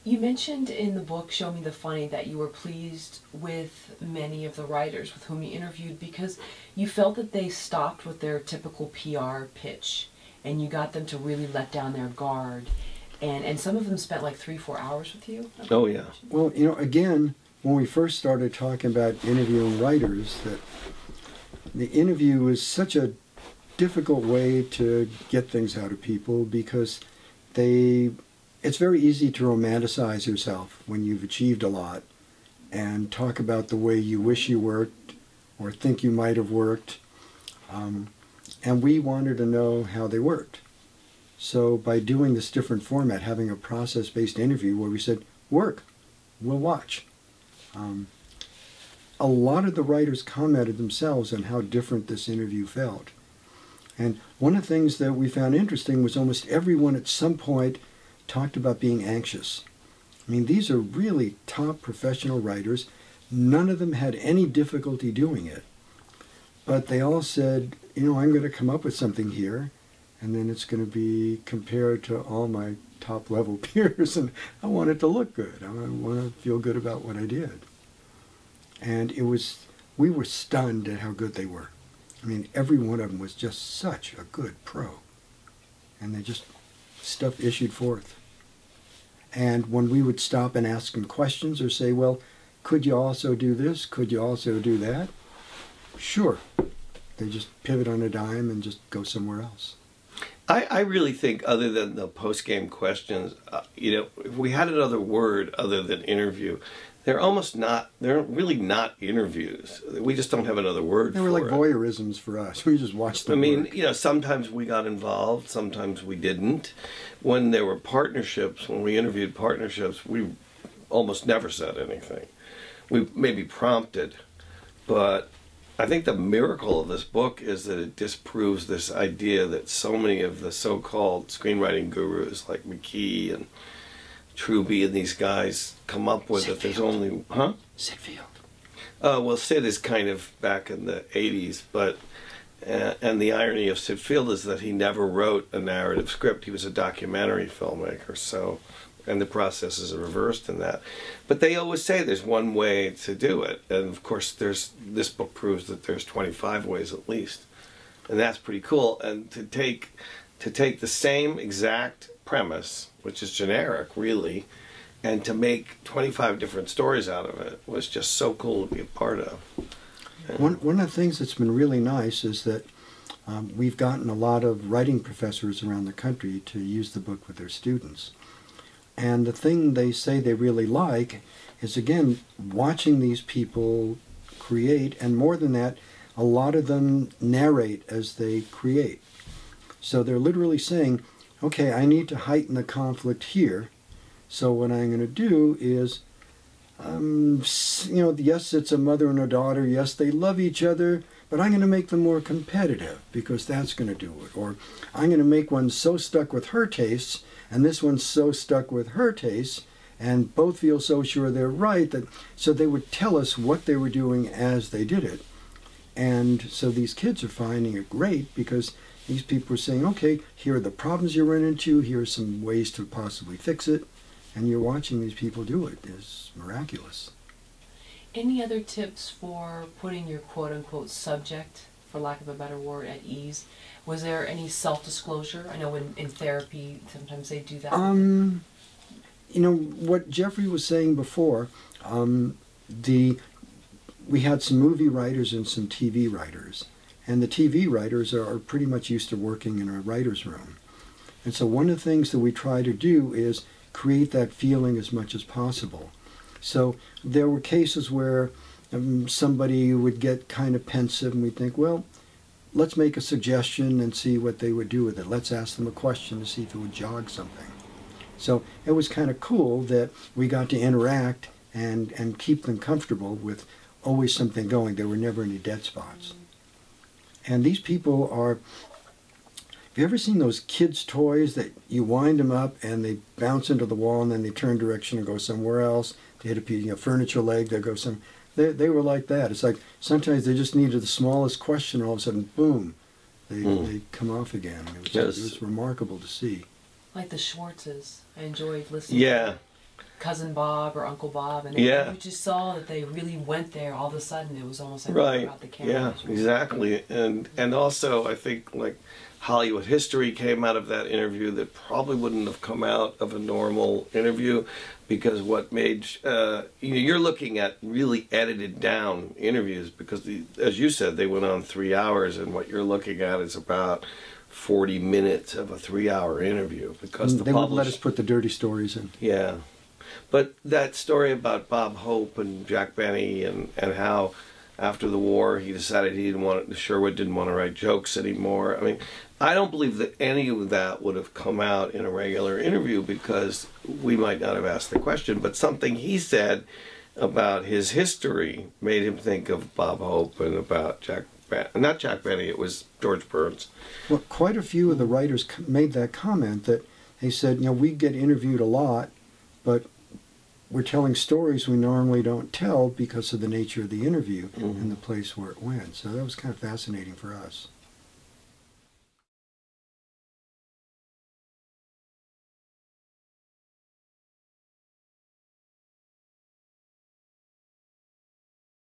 You mentioned in the book, Show Me the Funny, that you were pleased with many of the writers with whom you interviewed because you felt that they stopped with their typical PR pitch and you got them to really let down their guard. And some of them spent like 3-4 hours with you. Oh, yeah. Well, you know, again, when we first started talking about interviewing writers, that the interview is such a difficult way to get things out of people because it's very easy to romanticize yourself when you've achieved a lot and talk about the way you wish you worked or think you might have worked. And we wanted to know how they worked. So by doing this different format, having a process-based interview where we said, work, we'll watch. A lot of the writers commented themselves on how different this interview felt. And one of the things that we found interesting was almost everyone at some point talked about being anxious. I mean, these are really top professional writers. None of them had any difficulty doing it. But they all said, you know, I'm going to come up with something here, and then it's going to be compared to all my top-level peers, and I want it to look good. I want to feel good about what I did. And we were stunned at how good they were. I mean, every one of them was just such a good pro. And they just, stuff issued forth. And when we would stop and ask them questions or say, well, could you also do this? Could you also do that? Sure. They just pivot on a dime and just go somewhere else. I really think, other than the post-game questions, you know, if we had another word other than interview, they're really not interviews. We just don't have another word for it. They were like voyeurisms for us. We just watched them work. You know, sometimes we got involved, sometimes we didn't. When there were partnerships, when we interviewed partnerships, we almost never said anything. We maybe prompted, but I think the miracle of this book is that it disproves this idea that so many of the so-called screenwriting gurus like McKee and Truby and these guys come up with, that there's only... Huh? Sid Field. Well, Sid is kind of back in the 80s, but... and the irony of Sid Field is that he never wrote a narrative script. He was a documentary filmmaker, so... And the process is reversed in that. But they always say there's one way to do it. And of course, this book proves that there's 25 ways at least. And that's pretty cool. And to take the same exact premise, which is generic, really, and to make 25 different stories out of it was just so cool to be a part of. One of the things that's been really nice is that we've gotten a lot of writing professors around the country to use the book with their students. And the thing they say they really like is, again, watching these people create, and more than that, a lot of them narrate as they create. So they're literally saying, okay, I need to heighten the conflict here, so what I'm going to do is, you know, yes, it's a mother and a daughter, yes, they love each other, but I'm going to make them more competitive, because that's going to do it. Or I'm going to make one so stuck with her tastes, and this one's so stuck with her tastes, and both feel so sure they're right, that so they would tell us what they were doing as they did it. And so these kids are finding it great, because these people are saying, okay, here are the problems you run into, here are some ways to possibly fix it, and you're watching these people do it. It's miraculous. Any other tips for putting your quote-unquote subject, for lack of a better word, at ease? Was there any self-disclosure? I know in therapy sometimes they do that. You know, what Jeffrey was saying before, we had some movie writers and some TV writers. And the TV writers are pretty much used to working in a writer's room. And so one of the things that we try to do is create that feeling as much as possible. So there were cases where somebody would get kind of pensive, and we'd think, well, let's make a suggestion and see what they would do with it. Let's ask them a question to see if it would jog something. So it was kind of cool that we got to interact and keep them comfortable with always something going. There were never any dead spots. And these people are, have you ever seen those kids' toys that you wind them up and they bounce into the wall and then they turn direction and go somewhere else? They hit a piece, furniture leg, they go some. They were like that. It's like sometimes they just needed the smallest question, and all of a sudden, boom, they come off again. It was remarkable to see. Like the Schwartzes. I enjoyed listening. Yeah. Cousin Bob or Uncle Bob, and Yeah. you just saw that they really went there. All of a sudden, it was almost like Right. about the Yeah, cameras. exactly. And also, I think like Hollywood history came out of that interview that probably wouldn't have come out of a normal interview, because what made you're looking at really edited down interviews, because as you said, they went on 3 hours, and what you're looking at is about 40 minutes of a 3-hour interview, because they wouldn't let us put the dirty stories in. Yeah. But that story about Bob Hope and Jack Benny, and how after the war he decided Sherwood didn't want to write jokes anymore. I mean, I don't believe that any of that would have come out in a regular interview, because we might not have asked the question, but something he said about his history made him think of Bob Hope and about not Jack Benny, it was George Burns. Well, quite a few of the writers made that comment, that they said, we get interviewed a lot, but we're telling stories we normally don't tell because of the nature of the interview and the place where it went. So that was kind of fascinating for us.